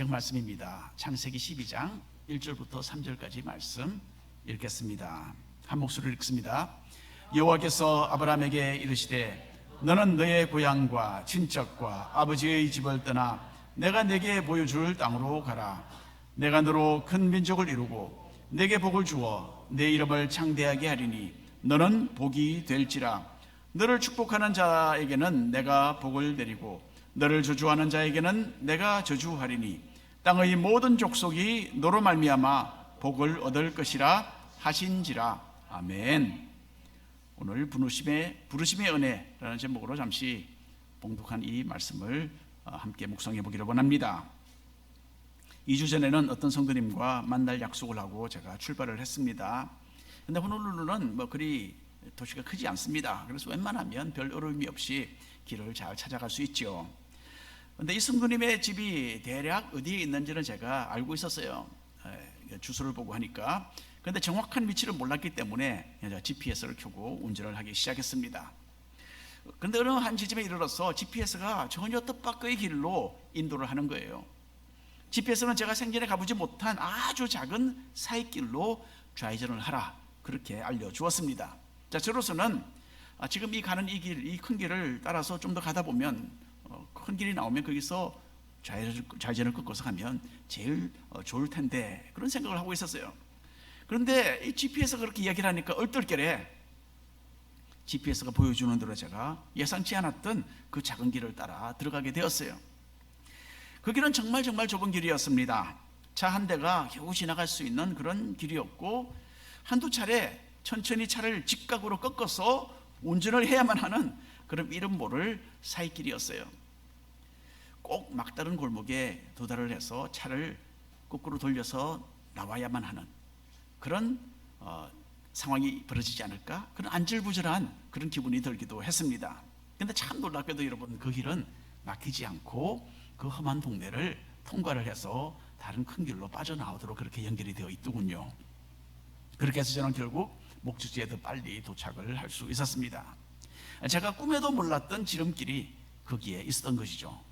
성경 말씀입니다. 창세기 12장 1절부터 3절까지 말씀 읽겠습니다. 한 목소리로 읽습니다. 여호와께서 아브라함에게 이르시되 너는 너의 고향과 친척과 아버지의 집을 떠나 내가 네게 보여줄 땅으로 가라. 내가 너로 큰 민족을 이루고 네게 복을 주어 내 이름을 창대하게 하리니 너는 복이 될지라. 너를 축복하는 자에게는 내가 복을 내리고 너를 저주하는 자에게는 내가 저주하리니 땅의 모든 족속이 너로 말미암아 복을 얻을 것이라 하신지라. 아멘. 오늘 부르심의 은혜라는 제목으로 잠시 봉독한 이 말씀을 함께 묵상해 보기를 원합니다. 2주 전에는 어떤 성도님과 만날 약속을 하고 제가 출발을 했습니다. 근데 호놀룰루는 그리 도시가 크지 않습니다. 그래서 웬만하면 별 어려움이 없이 길을 잘 찾아갈 수 있죠. 근데 이 성도님의 집이 대략 어디에 있는지는 제가 알고 있었어요. 주소를 보고 하니까. 그런데 정확한 위치를 몰랐기 때문에 GPS를 켜고 운전을 하기 시작했습니다. 그런데 어느 한 지점에 이르러서 GPS가 전혀 뜻밖의 길로 인도를 하는 거예요. GPS는 제가 생전에 가보지 못한 아주 작은 사이길로 좌회전을 하라, 그렇게 알려주었습니다. 자, 저로서는 지금 가는 이 길, 이 큰 길을 따라서 좀 더 가다 보면 큰 길이 나오면 거기서 좌회전을 꺾어서 가면 제일 좋을 텐데, 그런 생각을 하고 있었어요. 그런데 이 GPS가 그렇게 이야기를 하니까 얼떨결에 GPS가 보여주는 대로 제가 예상치 않았던 그 작은 길을 따라 들어가게 되었어요. 그 길은 정말 좁은 길이었습니다. 차 한 대가 겨우 지나갈 수 있는 그런 길이었고, 한두 차례 천천히 차를 직각으로 꺾어서 운전을 해야만 하는 그런 이름 모를 사이길이었어요. 꼭 막다른 골목에 도달을 해서 차를 거꾸로 돌려서 나와야만 하는 그런 상황이 벌어지지 않을까, 그런 안절부절한 그런 기분이 들기도 했습니다. 그런데 참 놀랍게도 여러분, 그 길은 막히지 않고 그 험한 동네를 통과를 해서 다른 큰 길로 빠져나오도록 그렇게 연결이 되어 있더군요. 그렇게 해서 저는 결국 목적지에 더 빨리 도착을 할 수 있었습니다. 제가 꿈에도 몰랐던 지름길이 거기에 있었던 것이죠.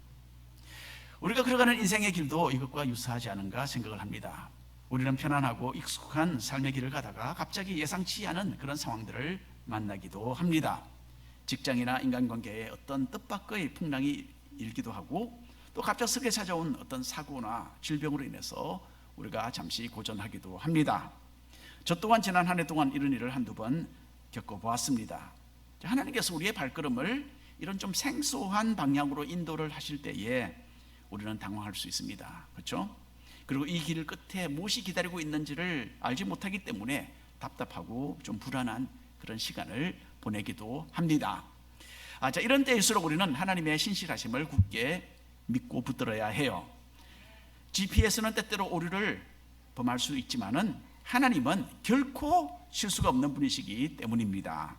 우리가 걸어가는 인생의 길도 이것과 유사하지 않은가 생각을 합니다. 우리는 편안하고 익숙한 삶의 길을 가다가 갑자기 예상치 않은 그런 상황들을 만나기도 합니다. 직장이나 인간관계에 어떤 뜻밖의 풍랑이 일기도 하고, 또 갑작스럽게 찾아온 어떤 사고나 질병으로 인해서 우리가 잠시 고전하기도 합니다. 저 또한 지난 한 해 동안 이런 일을 한두 번 겪어보았습니다. 하나님께서 우리의 발걸음을 이런 좀 생소한 방향으로 인도를 하실 때에 우리는 당황할 수 있습니다. 그렇죠? 그리고 이 길 끝에 무엇이 기다리고 있는지를 알지 못하기 때문에 답답하고 좀 불안한 그런 시간을 보내기도 합니다. 자, 이런 때일수록 우리는 하나님의 신실하심을 굳게 믿고 붙들어야 해요. GPS는 때때로 오류를 범할 수 있지만은 하나님은 결코 실수가 없는 분이시기 때문입니다.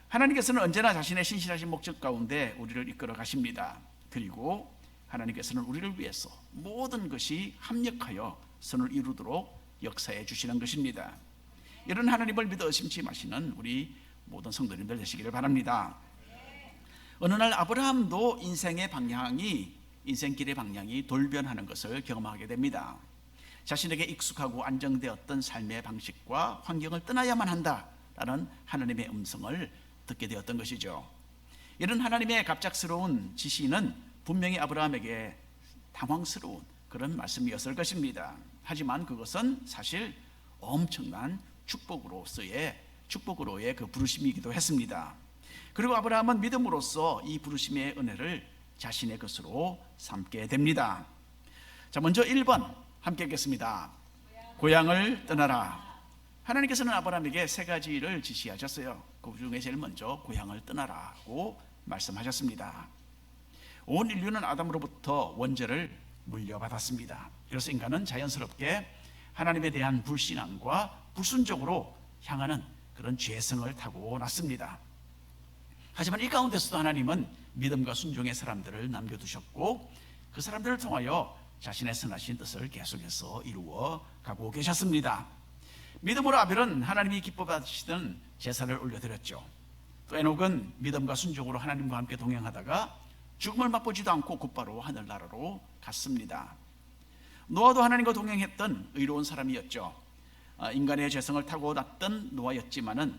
하나님께서는 언제나 자신의 신실하신 목적 가운데 우리를 이끌어 가십니다. 그리고 하나님께서는 우리를 위해서 모든 것이 합력하여 선을 이루도록 역사해 주시는 것입니다. 이런 하나님을 믿어 의심치 마시는 우리 모든 성도님들 되시기를 바랍니다. 어느 날 아브라함도 인생길의 방향이 돌변하는 것을 경험하게 됩니다. 자신에게 익숙하고 안정되었던 삶의 방식과 환경을 떠나야만 한다라는 하나님의 음성을 듣게 되었던 것이죠. 이런 하나님의 갑작스러운 지시는 분명히 아브라함에게 당황스러운 그런 말씀이었을 것입니다. 하지만 그것은 사실 엄청난 축복으로의 그 부르심이기도 했습니다. 그리고 아브라함은 믿음으로써 이 부르심의 은혜를 자신의 것으로 삼게 됩니다. 자, 먼저 1번 함께 읽겠습니다. 고향을 떠나라. 하나님께서는 아브라함에게 세 가지를 지시하셨어요. 그 중에 제일 먼저 고향을 떠나라고 말씀하셨습니다. 온 인류는 아담으로부터 원죄를 물려받았습니다. 그래서 인간은 자연스럽게 하나님에 대한 불신앙과 불순종으로 향하는 그런 죄성을 타고났습니다. 하지만 이 가운데서도 하나님은 믿음과 순종의 사람들을 남겨두셨고, 그 사람들을 통하여 자신의 선하신 뜻을 계속해서 이루어 가고 계셨습니다. 믿음으로 아벨은 하나님이 기뻐하시던 제사를 올려드렸죠. 또 에녹은 믿음과 순종으로 하나님과 함께 동행하다가 죽음을 맛보지도 않고 곧바로 하늘나라로 갔습니다. 노아도 하나님과 동행했던 의로운 사람이었죠. 인간의 죄성을 타고났던 노아였지만은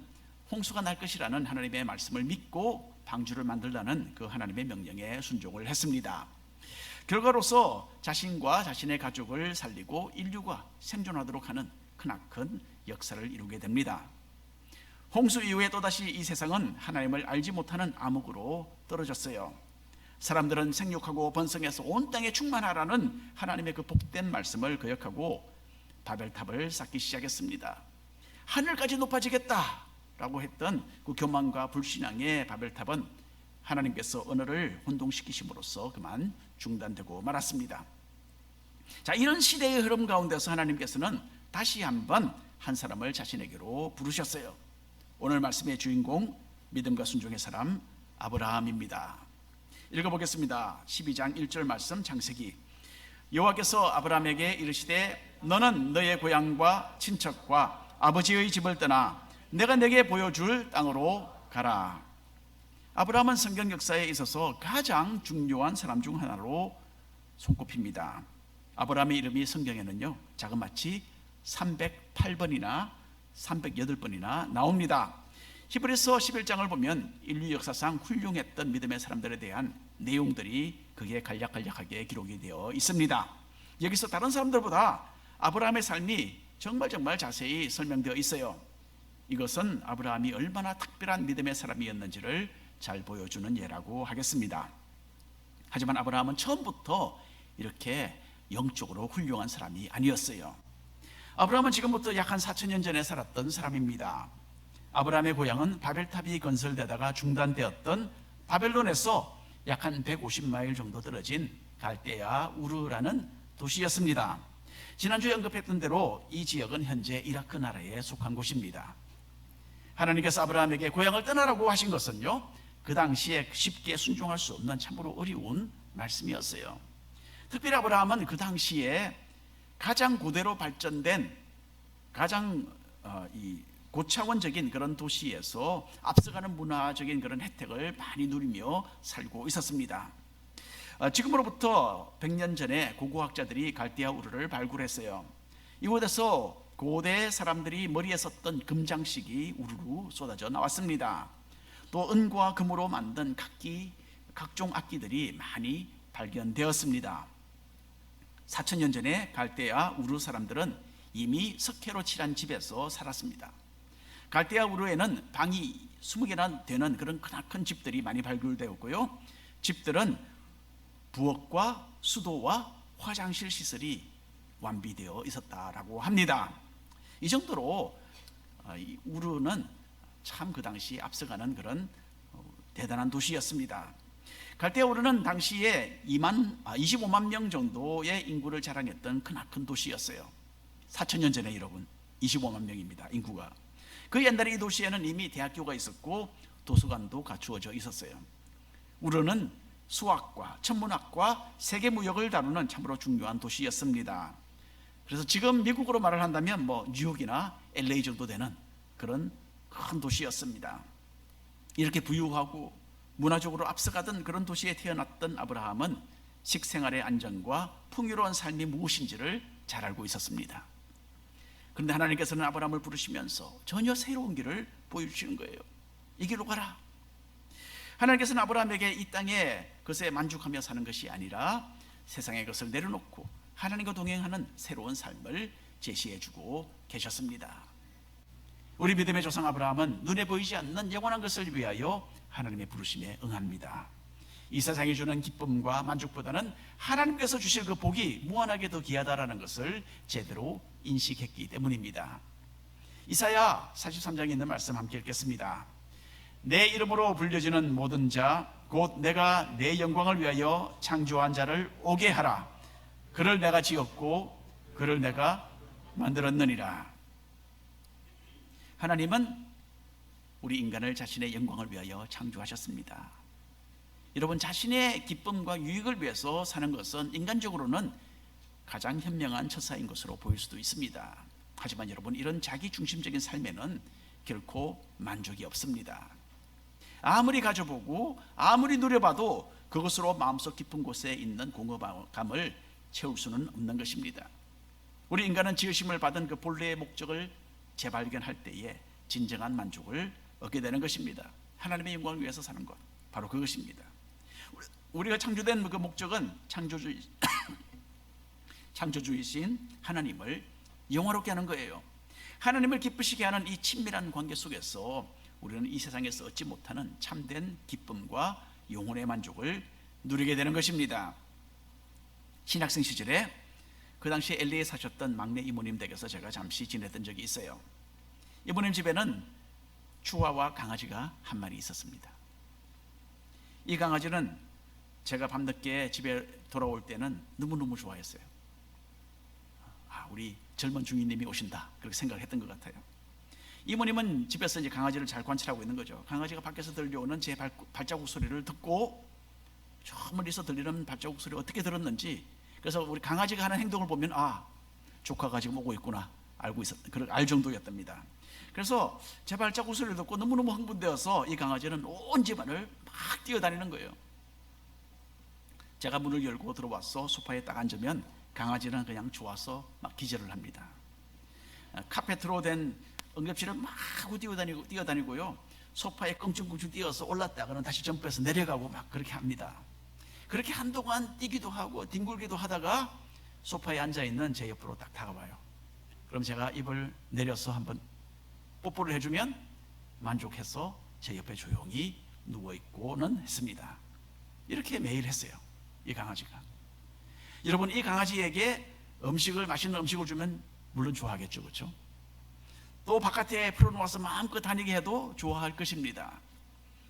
홍수가 날 것이라는 하나님의 말씀을 믿고 방주를 만들라는 그 하나님의 명령에 순종을 했습니다. 결과로서 자신과 자신의 가족을 살리고 인류가 생존하도록 하는 크나큰 역사를 이루게 됩니다. 홍수 이후에 또다시 이 세상은 하나님을 알지 못하는 암흑으로 떨어졌어요. 사람들은 생육하고 번성해서 온 땅에 충만하라는 하나님의 그 복된 말씀을 거역하고 바벨탑을 쌓기 시작했습니다. 하늘까지 높아지겠다라고 했던 그 교만과 불신앙의 바벨탑은 하나님께서 언어를 혼동시키심으로써 그만 중단되고 말았습니다. 자, 이런 시대의 흐름 가운데서 하나님께서는 다시 한번 한 사람을 자신에게로 부르셨어요. 오늘 말씀의 주인공, 믿음과 순종의 사람 아브라함입니다. 읽어보겠습니다. 12장 1절 말씀, 창세기. 여호와께서 아브라함에게 이르시되 너는 너의 고향과 친척과 아버지의 집을 떠나 내가 내게 보여줄 땅으로 가라. 아브라함은 성경 역사에 있어서 가장 중요한 사람 중 하나로 손꼽힙니다. 아브라함의 이름이 성경에는요 자그마치 308번이나 308번이나 나옵니다. 히브리서 11장을 보면 인류 역사상 훌륭했던 믿음의 사람들에 대한 내용들이 그게 간략하게 기록이 되어 있습니다. 여기서 다른 사람들보다 아브라함의 삶이 정말 자세히 설명되어 있어요. 이것은 아브라함이 얼마나 특별한 믿음의 사람이었는지를 잘 보여주는 예라고 하겠습니다. 하지만 아브라함은 처음부터 이렇게 영적으로 훌륭한 사람이 아니었어요. 아브라함은 지금부터 약 한 4,000년 전에 살았던 사람입니다. 아브라함의 고향은 바벨탑이 건설되다가 중단되었던 바벨론에서 약 한 150마일 정도 떨어진 갈대아 우르라는 도시였습니다. 지난주에 언급했던 대로 이 지역은 현재 이라크 나라에 속한 곳입니다. 하나님께서 아브라함에게 고향을 떠나라고 하신 것은요 그 당시에 쉽게 순종할 수 없는 참으로 어려운 말씀이었어요. 특별히 아브라함은 그 당시에 가장 고대로 발전된 가장 고차원적인 그런 도시에서 앞서가는 문화적인 그런 혜택을 많이 누리며 살고 있었습니다. 지금으로부터 100년 전에 고고학자들이 갈대아 우르를 발굴했어요. 이곳에서 고대 사람들이 머리에 썼던 금장식이 우르르 쏟아져 나왔습니다. 또 은과 금으로 만든 각종 악기들이 많이 발견되었습니다. 4,000년 전에 갈대아 우르 사람들은 이미 석회로 칠한 집에서 살았습니다. 갈대아 우르에는 방이 20개나 되는 그런 크나큰 집들이 많이 발굴되었고요. 집들은 부엌과 수도와 화장실 시설이 완비되어 있었다라고 합니다. 이 정도로 우르는 참 그 당시 앞서가는 그런 대단한 도시였습니다. 갈대아 우르는 당시에 25만 명 정도의 인구를 자랑했던 크나큰 도시였어요. 4,000년 전에 여러분 25만 명입니다. 인구가. 그 옛날에 이 도시에는 이미 대학교가 있었고 도서관도 갖추어져 있었어요. 우르는 수학과 천문학과 세계무역을 다루는 참으로 중요한 도시였습니다. 그래서 지금 미국으로 말을 한다면 뉴욕이나 LA 정도 되는 그런 큰 도시였습니다. 이렇게 부유하고 문화적으로 앞서가던 그런 도시에 태어났던 아브라함은 식생활의 안정과 풍요로운 삶이 무엇인지를 잘 알고 있었습니다. 그런데 하나님께서는 아브라함을 부르시면서 전혀 새로운 길을 보여주시는 거예요. 이 길로 가라. 하나님께서는 아브라함에게 이 땅에 것에 만족하며 사는 것이 아니라 세상의 것을 내려놓고 하나님과 동행하는 새로운 삶을 제시해주고 계셨습니다. 우리 믿음의 조상 아브라함은 눈에 보이지 않는 영원한 것을 위하여 하나님의 부르심에 응합니다. 이 세상이 주는 기쁨과 만족보다는 하나님께서 주실 그 복이 무한하게 더 귀하다라는 것을 제대로 인식했기 때문입니다. 이사야 43장에 있는 말씀 함께 읽겠습니다. 내 이름으로 불려지는 모든 자 곧 내가 내 영광을 위하여 창조한 자를 오게 하라. 그를 내가 지었고 그를 내가 만들었느니라. 하나님은 우리 인간을 자신의 영광을 위하여 창조하셨습니다. 여러분, 자신의 기쁨과 유익을 위해서 사는 것은 인간적으로는 가장 현명한 처사인 것으로 보일 수도 있습니다. 하지만 여러분, 이런 자기 중심적인 삶에는 결코 만족이 없습니다. 아무리 가져보고 아무리 누려봐도 그것으로 마음속 깊은 곳에 있는 공허감을 채울 수는 없는 것입니다. 우리 인간은 지으심을 받은 그 본래의 목적을 재발견할 때에 진정한 만족을 얻게 되는 것입니다. 하나님의 영광을 위해서 사는 것, 바로 그것입니다. 우리가 창조된 그 목적은 창조주이신 하나님을 영화롭게 하는 거예요. 하나님을 기쁘시게 하는 이 친밀한 관계 속에서 우리는 이 세상에서 얻지 못하는 참된 기쁨과 영혼의 만족을 누리게 되는 것입니다. 신학생 시절에 그 당시에 LA에 사셨던 막내 이모님 댁에서 제가 잠시 지냈던 적이 있어요. 이모님 집에는 추와와 강아지가 한 마리 있었습니다. 이 강아지는 제가 밤늦게 집에 돌아올 때는 너무너무 좋아했어요. 우리 젊은 중위님이 오신다, 그렇게 생각을 했던 것 같아요. 이모님은 집에서 이제 강아지를 잘 관찰하고 있는 거죠. 강아지가 밖에서 들려오는 제 발자국 소리를 듣고 저 멀리서 들리는 발자국 소리를 어떻게 들었는지, 그래서 우리 강아지가 하는 행동을 보면 조카가 지금 오고 있구나 알 정도였답니다. 그래서 제 발자국 소리를 듣고 너무너무 흥분되어서 이 강아지는 온 집안을 막 뛰어다니는 거예요. 제가 문을 열고 들어와서 소파에 딱 앉으면 강아지는 그냥 좋아서 막 기절을 합니다. 카페트로 된 응급실을 막 뛰어다니고요, 소파에 껑충껑충 뛰어서 올랐다가는 다시 점프해서 내려가고 막 그렇게 합니다. 그렇게 한동안 뛰기도 하고 뒹굴기도 하다가 소파에 앉아있는 제 옆으로 딱 다가와요. 그럼 제가 입을 내려서 한번 뽀뽀를 해주면 만족해서 제 옆에 조용히 누워있고는 했습니다. 이렇게 매일 했어요, 이 강아지가. 여러분, 이 강아지에게 맛있는 음식을 주면 물론 좋아하겠죠, 그렇죠? 또 바깥에 풀어놓아서 마음껏 다니게 해도 좋아할 것입니다.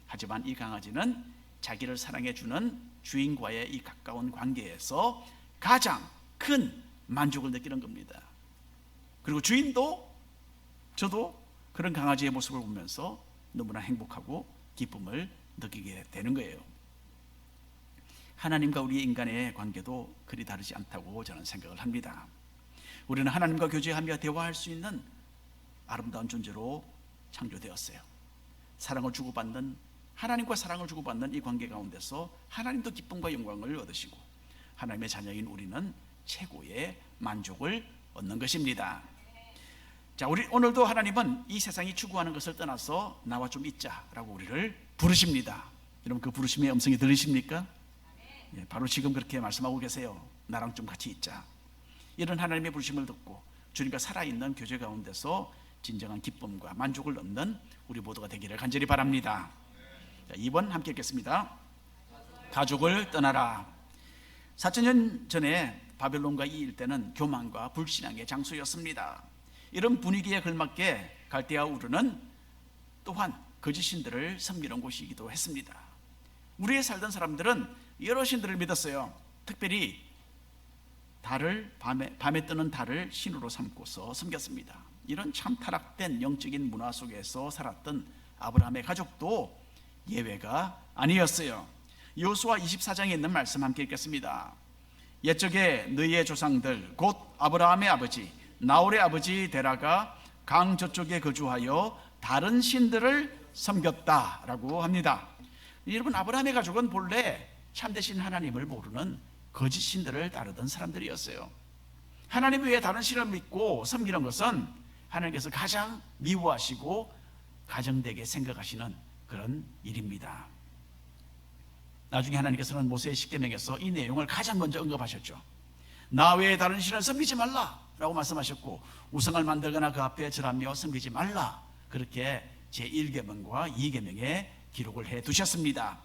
하지만 이 강아지는 자기를 사랑해주는 주인과의 이 가까운 관계에서 가장 큰 만족을 느끼는 겁니다. 그리고 주인도, 저도 그런 강아지의 모습을 보면서 너무나 행복하고 기쁨을 느끼게 되는 거예요. 하나님과 우리 인간의 관계도 그리 다르지 않다고 저는 생각을 합니다. 우리는 하나님과 교제하며 대화할 수 있는 아름다운 존재로 창조되었어요. 하나님과 사랑을 주고받는 이 관계 가운데서 하나님도 기쁨과 영광을 얻으시고 하나님의 자녀인 우리는 최고의 만족을 얻는 것입니다. 자, 오늘도 하나님은 이 세상이 추구하는 것을 떠나서 나와 좀 있자라고 우리를 부르십니다. 여러분, 그 부르심의 음성이 들리십니까? 바로 지금 그렇게 말씀하고 계세요. 나랑 좀 같이 있자. 이런 하나님의 부르심을 듣고 주님과 살아있는 교제 가운데서 진정한 기쁨과 만족을 얻는 우리 모두가 되기를 간절히 바랍니다. 자, 2번 함께 읽겠습니다. 가족을 떠나라. 4,000년 전에 바벨론과 이 일대는 교만과 불신앙의 장소였습니다. 이런 분위기에 걸맞게 갈대아 우르는 또한 거짓 신들을 섬기는 곳이기도 했습니다. 우리에 살던 사람들은 여러 신들을 믿었어요. 특별히 밤에 뜨는 달을 신으로 삼고서 섬겼습니다. 이런 참 타락된 영적인 문화 속에서 살았던 아브라함의 가족도 예외가 아니었어요. 여호수아 24장에 있는 말씀 함께 읽겠습니다. 옛적에 너희의 조상들 곧 아브라함의 아버지 나홀의 아버지 데라가 강 저쪽에 거주하여 다른 신들을 섬겼다라고 합니다. 여러분, 아브라함의 가족은 본래 참되신 하나님을 모르는 거짓 신들을 따르던 사람들이었어요. 하나님 외에 다른 신을 믿고 섬기는 것은 하나님께서 가장 미워하시고 가정되게 생각하시는 그런 일입니다. 나중에 하나님께서는 모세의 십계명에서 이 내용을 가장 먼저 언급하셨죠. 나 외에 다른 신을 섬기지 말라라고 말씀하셨고, 우상을 만들거나 그 앞에 절하며 섬기지 말라, 그렇게 제1계명과 2계명에 기록을 해 두셨습니다.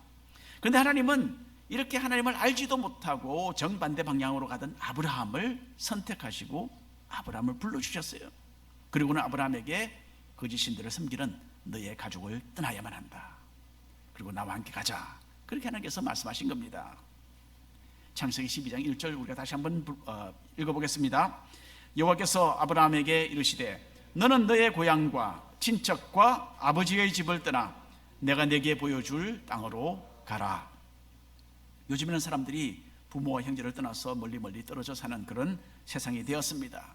그런데 하나님은 이렇게 하나님을 알지도 못하고 정반대 방향으로 가던 아브라함을 선택하시고 아브라함을 불러주셨어요. 그리고는 아브라함에게 거짓 신들을 섬기는 너의 가족을 떠나야만 한다, 그리고 나와 함께 가자, 그렇게 하나님께서 말씀하신 겁니다. 창세기 12장 1절 우리가 다시 한번 읽어보겠습니다. 여호와께서 아브라함에게 이르시되 너는 너의 고향과 친척과 아버지의 집을 떠나 내가 내게 보여줄 땅으로 가라. 요즘에는 사람들이 부모와 형제를 떠나서 멀리 떨어져 사는 그런 세상이 되었습니다.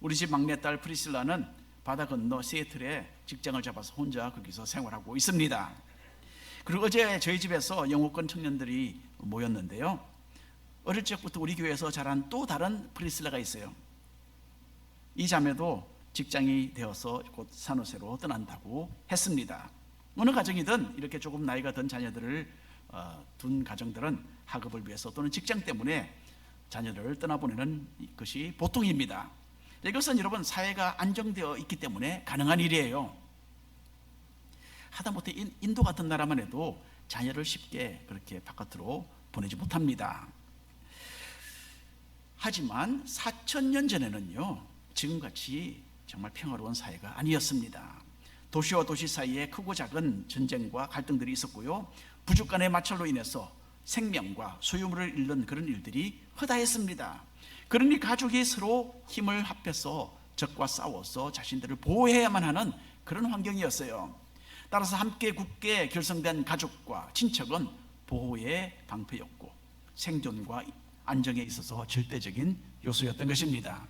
우리 집 막내딸 프리실라는 바다 건너 시애틀에 직장을 잡아서 혼자 거기서 생활하고 있습니다. 그리고 어제 저희 집에서 영어권 청년들이 모였는데요, 어릴 적부터 우리 교회에서 자란 또 다른 프리실라가 있어요. 이 자매도 직장이 되어서 곧 산호세로 떠난다고 했습니다. 어느 가정이든 이렇게 조금 나이가 든 자녀들을 둔 가정들은 학업을 위해서 또는 직장 때문에 자녀들을 떠나보내는 것이 보통입니다. 이것은 여러분 사회가 안정되어 있기 때문에 가능한 일이에요. 하다못해 인도 같은 나라만 해도 자녀를 쉽게 그렇게 바깥으로 보내지 못합니다. 하지만 4,000년 전에는요, 지금같이 정말 평화로운 사회가 아니었습니다. 도시와 도시 사이에 크고 작은 전쟁과 갈등들이 있었고요, 부족 간의 마찰로 인해서 생명과 소유물을 잃는 그런 일들이 허다했습니다. 그러니 가족이 서로 힘을 합해서 적과 싸워서 자신들을 보호해야만 하는 그런 환경이었어요. 따라서 함께 굳게 결성된 가족과 친척은 보호의 방패였고 생존과 안정에 있어서 절대적인 요소였던 것입니다.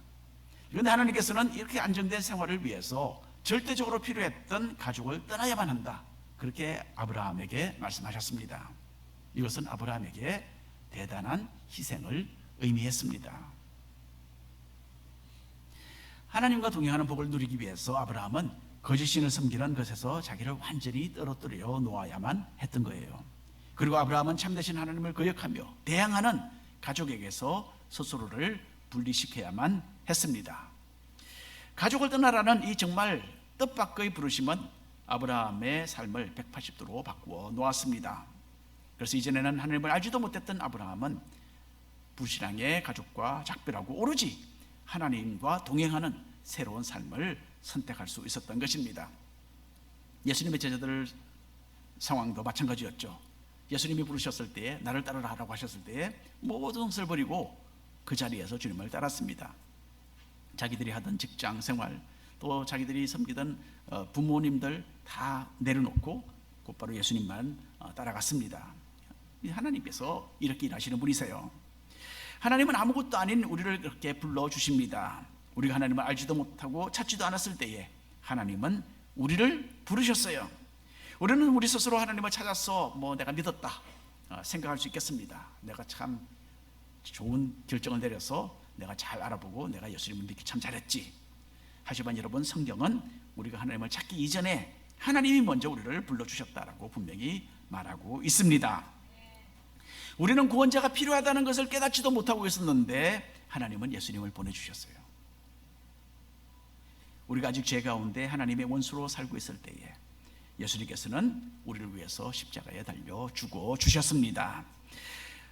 그런데 하나님께서는 이렇게 안정된 생활을 위해서 절대적으로 필요했던 가족을 떠나야만 한다, 그렇게 아브라함에게 말씀하셨습니다. 이것은 아브라함에게 대단한 희생을 의미했습니다. 하나님과 동행하는 복을 누리기 위해서 아브라함은 거짓신을 섬기는 것에서 자기를 완전히 떨어뜨려 놓아야만 했던 거예요. 그리고 아브라함은 참되신 하나님을 거역하며 대항하는 가족에게서 스스로를 분리시켜야만 했습니다. 가족을 떠나라는 이 정말 뜻밖의 부르심은 아브라함의 삶을 180도로 바꾸어 놓았습니다. 그래서 이전에는 하나님을 알지도 못했던 아브라함은 불신앙의 가족과 작별하고 오로지 하나님과 동행하는 새로운 삶을 선택할 수 있었던 것입니다. 예수님의 제자들 상황도 마찬가지였죠. 예수님이 부르셨을 때에 나를 따르라 하라고 하셨을 때에 모든 것을 버리고 그 자리에서 주님을 따랐습니다. 자기들이 하던 직장 생활, 또 자기들이 섬기던 부모님들 다 내려놓고 곧바로 예수님만 따라갔습니다. 하나님께서 이렇게 일하시는 분이세요. 하나님은 아무것도 아닌 우리를 그렇게 불러주십니다. 우리가 하나님을 알지도 못하고 찾지도 않았을 때에 하나님은 우리를 부르셨어요. 우리는 우리 스스로 하나님을 찾아서 내가 믿었다 생각할 수 있겠습니다. 내가 참 좋은 결정을 내려서 내가 잘 알아보고 내가 예수님을 믿기 참 잘했지. 하지만 여러분, 성경은 우리가 하나님을 찾기 이전에 하나님이 먼저 우리를 불러주셨다라고 분명히 말하고 있습니다. 우리는 구원자가 필요하다는 것을 깨닫지도 못하고 있었는데 하나님은 예수님을 보내주셨어요. 우리가 아직 죄 가운데 하나님의 원수로 살고 있을 때에 예수님께서는 우리를 위해서 십자가에 달려 죽어 주셨습니다.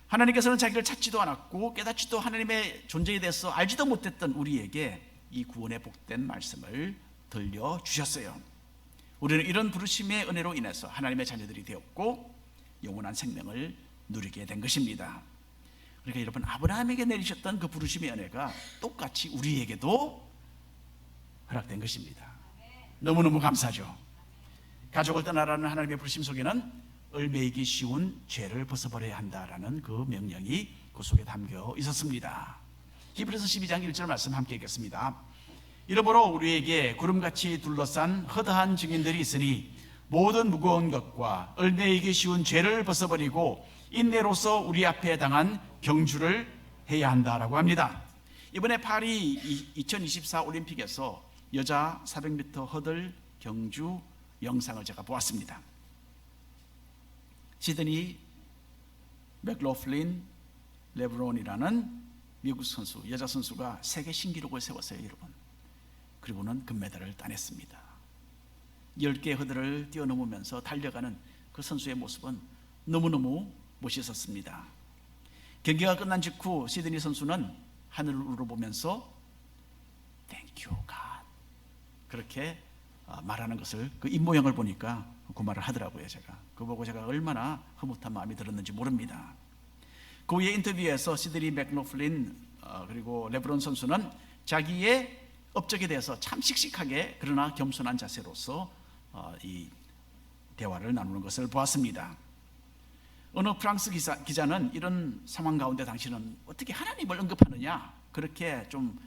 하나님께서는 자기를 찾지도 않았고 깨닫지도 하나님의 존재에 대해서 알지도 못했던 우리에게 이 구원의 복된 말씀을 들려주셨어요. 우리는 이런 부르심의 은혜로 인해서 하나님의 자녀들이 되었고 영원한 생명을 누리게 된 것입니다. 그러니까 여러분, 아브라함에게 내리셨던 그 부르심의 은혜가 똑같이 우리에게도 허락된 것입니다. 너무너무 감사하죠. 가족을 떠나라는 하나님의 부르심 속에는 얼매이기 쉬운 죄를 벗어버려야 한다라는 그 명령이 그 속에 담겨 있었습니다. 히브리서 12장 1절 말씀 함께 읽겠습니다. 이러므로 우리에게 구름같이 둘러싼 허다한 증인들이 있으니 모든 무거운 것과 얼매이기 쉬운 죄를 벗어버리고 인내로서 우리 앞에 당한 경주를 해야 한다라고 합니다. 이번에 파리 2024 올림픽에서 여자 400m 허들 경주 영상을 제가 보았습니다. 시드니 맥로플린 레브론이라는 미국 선수, 여자 선수가 세계 신기록을 세웠어요, 여러분. 그리고는 금메달을 따냈습니다. 10개의 허들을 뛰어넘으면서 달려가는 그 선수의 모습은 너무너무 멋있었습니다. 경기가 끝난 직후 시드니 선수는 하늘을 우러보면서 Thank you, God, 그렇게 말하는 것을, 그 입모양을 보니까 그 말을 하더라고요. 그거 보고 제가 얼마나 흐뭇한 마음이 들었는지 모릅니다. 그 후에 인터뷰에서 시드니 맥로플린 그리고 레브론 선수는 자기의 업적에 대해서 참 씩씩하게 그러나 겸손한 자세로서 이 대화를 나누는 것을 보았습니다. 어느 프랑스 기자는 이런 상황 가운데 당신은 어떻게 하나님을 언급하느냐, 그렇게 좀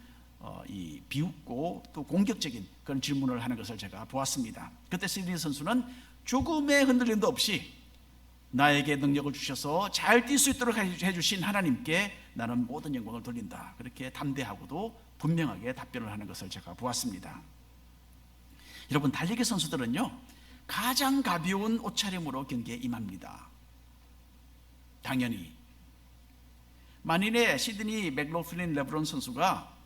이 비웃고 또 공격적인 그런 질문을 하는 것을 제가 보았습니다. 그때 시드니 선수는 조금의 흔들림도 없이 나에게 능력을 주셔서 잘 뛸 수 있도록 해주신 하나님께 나는 모든 영광을 돌린다. 그렇게 담대하고도 분명하게 답변을 하는 것을 제가 보았습니다. 여러분, 달리기 선수들은요, 가장 가벼운 옷차림으로 경기에 임합니다. 당연히 만일에 시드니 맥로플린 레브론 선수가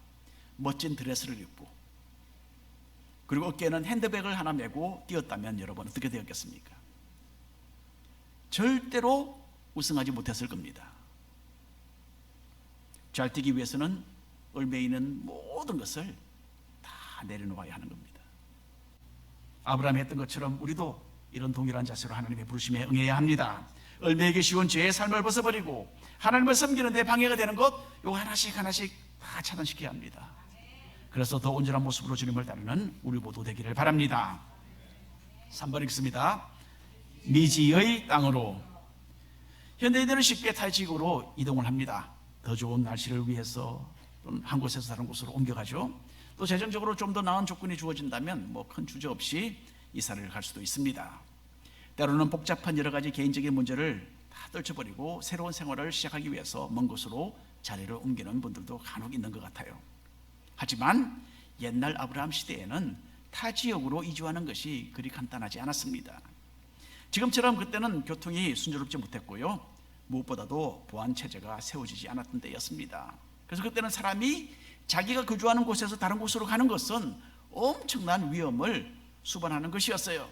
멋진 드레스를 입고 그리고 어깨에는 핸드백을 하나 메고 뛰었다면 여러분 어떻게 되었겠습니까? 절대로 우승하지 못했을 겁니다. 잘 뛰기 위해서는 얼매이는 모든 것을 다 내려놓아야 하는 겁니다. 아브라함이 했던 것처럼 우리도 이런 동일한 자세로 하나님의 부르심에 응해야 합니다. 얼매이기 쉬운 죄의 삶을 벗어버리고 하나님을 섬기는 데 방해가 되는 것, 요거 하나씩 하나씩 다 차단시켜야 합니다. 그래서 더 온전한 모습으로 주님을 따르는 우리 모두 되기를 바랍니다. 3번 읽습니다. 미지의 땅으로. 현대인들은 쉽게 타지역으로 이동을 합니다. 더 좋은 날씨를 위해서 또는 한 곳에서 다른 곳으로 옮겨가죠. 또 재정적으로 좀 더 나은 조건이 주어진다면 큰 주저 없이 이사를 갈 수도 있습니다. 때로는 복잡한 여러 가지 개인적인 문제를 다 떨쳐버리고 새로운 생활을 시작하기 위해서 먼 곳으로 자리를 옮기는 분들도 간혹 있는 것 같아요. 하지만 옛날 아브라함 시대에는 타 지역으로 이주하는 것이 그리 간단하지 않았습니다. 지금처럼 그때는 교통이 순조롭지 못했고요, 무엇보다도 보안 체제가 세워지지 않았던 때였습니다. 그래서 그때는 사람이 자기가 거주하는 곳에서 다른 곳으로 가는 것은 엄청난 위험을 수반하는 것이었어요.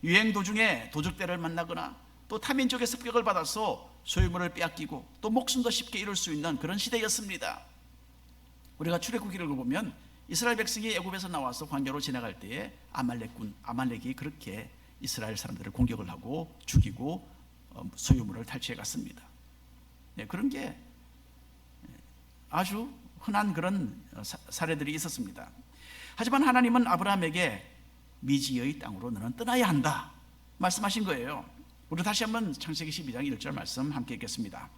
유행 도중에 도적대를 만나거나 또 타민족의 습격을 받아서 소유물을 빼앗기고 또 목숨도 쉽게 잃을 수 있는 그런 시대였습니다. 우리가 출애굽기를 보면 이스라엘 백성이 애굽에서 나와서 광야로 지나갈 때에 아말렉이 그렇게 이스라엘 사람들을 공격을 하고 죽이고 소유물을 탈취해 갔습니다. 그런 게 아주 흔한 그런 사례들이 있었습니다. 하지만 하나님은 아브라함에게 미지의 땅으로 너는 떠나야 한다 말씀하신 거예요. 우리 다시 한번 창세기 12장 1절 말씀 함께 읽겠습니다.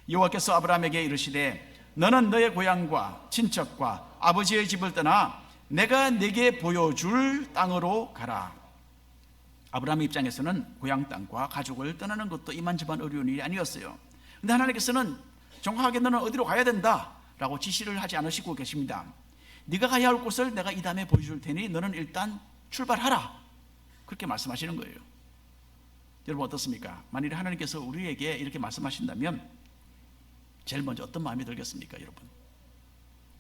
여호와께서 아브라함에게 이르시되 너는 너의 고향과 친척과 아버지의 집을 떠나 내가 네게 보여줄 땅으로 가라. 아브라함의 입장에서는 고향 땅과 가족을 떠나는 것도 이만저만 어려운 일이 아니었어요. 그런데 하나님께서는 정확하게 너는 어디로 가야 된다 라고 지시를 하지 않으시고 계십니다. 네가 가야 할 곳을 내가 이 다음에 보여줄 테니 너는 일단 출발하라, 그렇게 말씀하시는 거예요. 여러분 어떻습니까? 만일에 하나님께서 우리에게 이렇게 말씀하신다면 제일 먼저 어떤 마음이 들겠습니까? 여러분,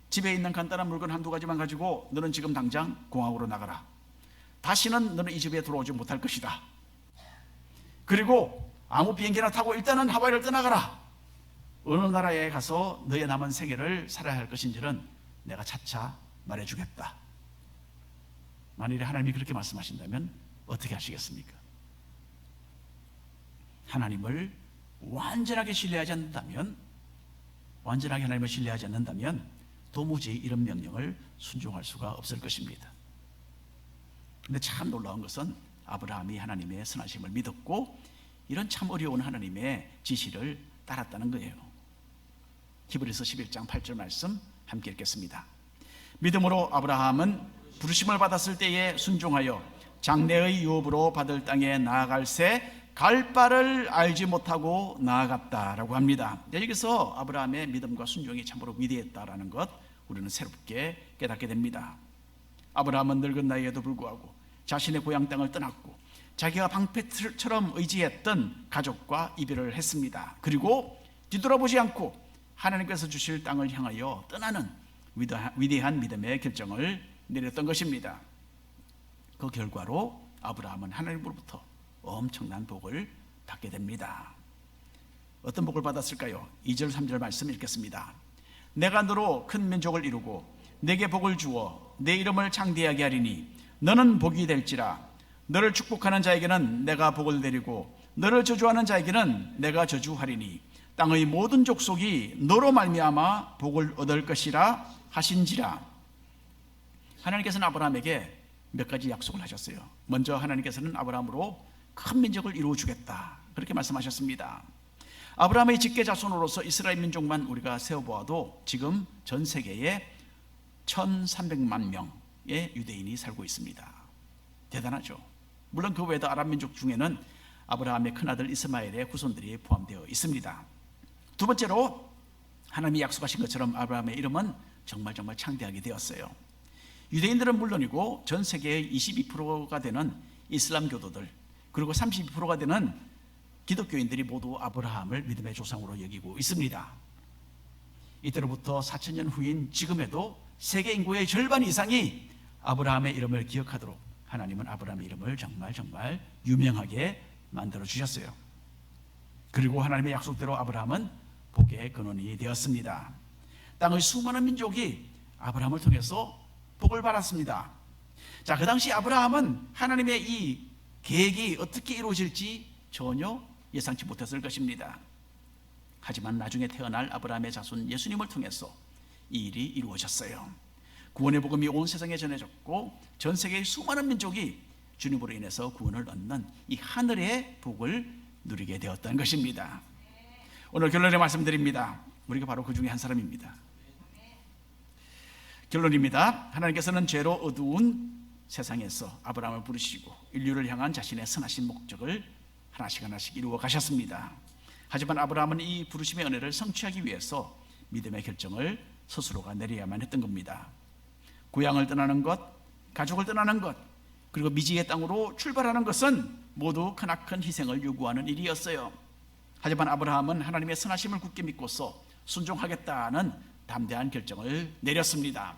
집에 있는 간단한 물건 한두 가지만 가지고 너는 지금 당장 공항으로 나가라, 다시는 너는 이 집에 들어오지 못할 것이다, 그리고 아무 비행기나 타고 일단은 하와이를 떠나가라, 어느 나라에 가서 너의 남은 생애를 살아야 할 것인지는 내가 차차 말해주겠다. 만일에 하나님이 그렇게 말씀하신다면 어떻게 하시겠습니까? 하나님을 완전하게 신뢰하지 않는다면, 완전하게 하나님을 신뢰하지 않는다면 도무지 이런 명령을 순종할 수가 없을 것입니다. 근데 참 놀라운 것은 아브라함이 하나님의 선하심을 믿었고 이런 참 어려운 하나님의 지시를 따랐다는 거예요. 히브리서 11장 8절 말씀 함께 읽겠습니다. 믿음으로 아브라함은 부르심을 받았을 때에 순종하여 장래의 유업으로 받을 땅에 나아갈새 갈 바를 알지 못하고 나아갔다라고 합니다. 여기서 아브라함의 믿음과 순종이 참으로 위대했다라는 것 우리는 새롭게 깨닫게 됩니다. 아브라함은 늙은 나이에도 불구하고 자신의 고향 땅을 떠났고 자기가 방패처럼 의지했던 가족과 이별을 했습니다. 그리고 뒤돌아보지 않고 하나님께서 주실 땅을 향하여 떠나는 위대한 믿음의 결정을 내렸던 것입니다. 그 결과로 아브라함은 하나님으로부터 엄청난 복을 받게 됩니다. 어떤 복을 받았을까요? 2절 3절 말씀 읽겠습니다. 내가 너로 큰 민족을 이루고 내게 복을 주어 내 이름을 창대하게 하리니 너는 복이 될지라. 너를 축복하는 자에게는 내가 복을 내리고 너를 저주하는 자에게는 내가 저주하리니 땅의 모든 족속이 너로 말미암아 복을 얻을 것이라 하신지라. 하나님께서는 아브라함에게 몇 가지 약속을 하셨어요. 먼저 하나님께서는 아브라함으로 큰 민족을 이루어 주겠다, 그렇게 말씀하셨습니다. 아브라함의 직계 자손으로서 이스라엘 민족만 우리가 세어보아도 지금 전 세계에 1300만 명의 유대인이 살고 있습니다. 대단하죠. 물론 그 외에도 아랍 민족 중에는 아브라함의 큰아들 이스마엘의 후손들이 포함되어 있습니다. 두 번째로 하나님이 약속하신 것처럼 아브라함의 이름은 정말 창대하게 되었어요. 유대인들은 물론이고 전 세계의 22%가 되는 이슬람 교도들, 그리고 32%가 되는 기독교인들이 모두 아브라함을 믿음의 조상으로 여기고 있습니다. 이때로부터 4,000년 후인 지금에도 세계 인구의 절반 이상이 아브라함의 이름을 기억하도록 하나님은 아브라함의 이름을 정말 유명하게 만들어 주셨어요. 그리고 하나님의 약속대로 아브라함은 복의 근원이 되었습니다. 땅의 수많은 민족이 아브라함을 통해서 복을 받았습니다. 자, 그 당시 아브라함은 하나님의 이 계획이 어떻게 이루어질지 전혀 예상치 못했을 것입니다. 하지만 나중에 태어날 아브라함의 자손 예수님을 통해서 이 일이 이루어졌어요. 구원의 복음이 온 세상에 전해졌고 전 세계의 수많은 민족이 주님으로 인해서 구원을 얻는 이 하늘의 복을 누리게 되었던 것입니다. 오늘 결론의 말씀드립니다. 우리가 바로 그 중에 한 사람입니다. 결론입니다. 하나님께서는 죄로 어두운 세상에서 아브라함을 부르시고 인류를 향한 자신의 선하신 목적을 하나씩 이루어 가셨습니다. 하지만 아브라함은 이 부르심의 은혜를 성취하기 위해서 믿음의 결정을 스스로가 내려야만 했던 겁니다. 고향을 떠나는 것, 가족을 떠나는 것, 그리고 미지의 땅으로 출발하는 것은 모두 크나큰 희생을 요구하는 일이었어요. 하지만 아브라함은 하나님의 선하심을 굳게 믿고서 순종하겠다는 담대한 결정을 내렸습니다.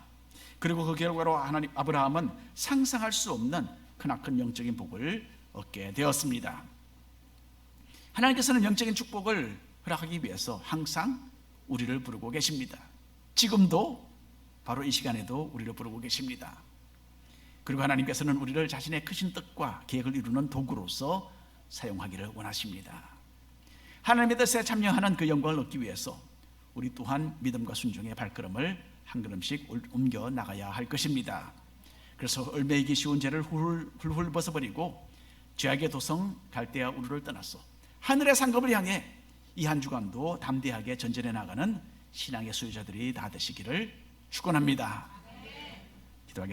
그리고 그 결과로 아브라함은 상상할 수 없는 크나큰 영적인 복을 얻게 되었습니다. 하나님께서는 영적인 축복을 허락하기 위해서 항상 우리를 부르고 계십니다. 지금도 바로 이 시간에도 우리를 부르고 계십니다. 그리고 하나님께서는 우리를 자신의 크신 뜻과 계획을 이루는 도구로서 사용하기를 원하십니다. 하나님의 뜻에 참여하는 그 영광을 얻기 위해서 우리 또한 믿음과 순종의 발걸음을 한 걸음씩 옮겨 나가야 할 것입니다. 그래서 얼매이기 쉬운 죄를 훌훌 벗어버리고 죄악의 도성 갈대아 우르를 떠나서 하늘의 상급을 향해 이 한 주간도 담대하게 전진해 나가는 신앙의 수요자들이 다 되시기를 축원합니다. 기도하겠습니다.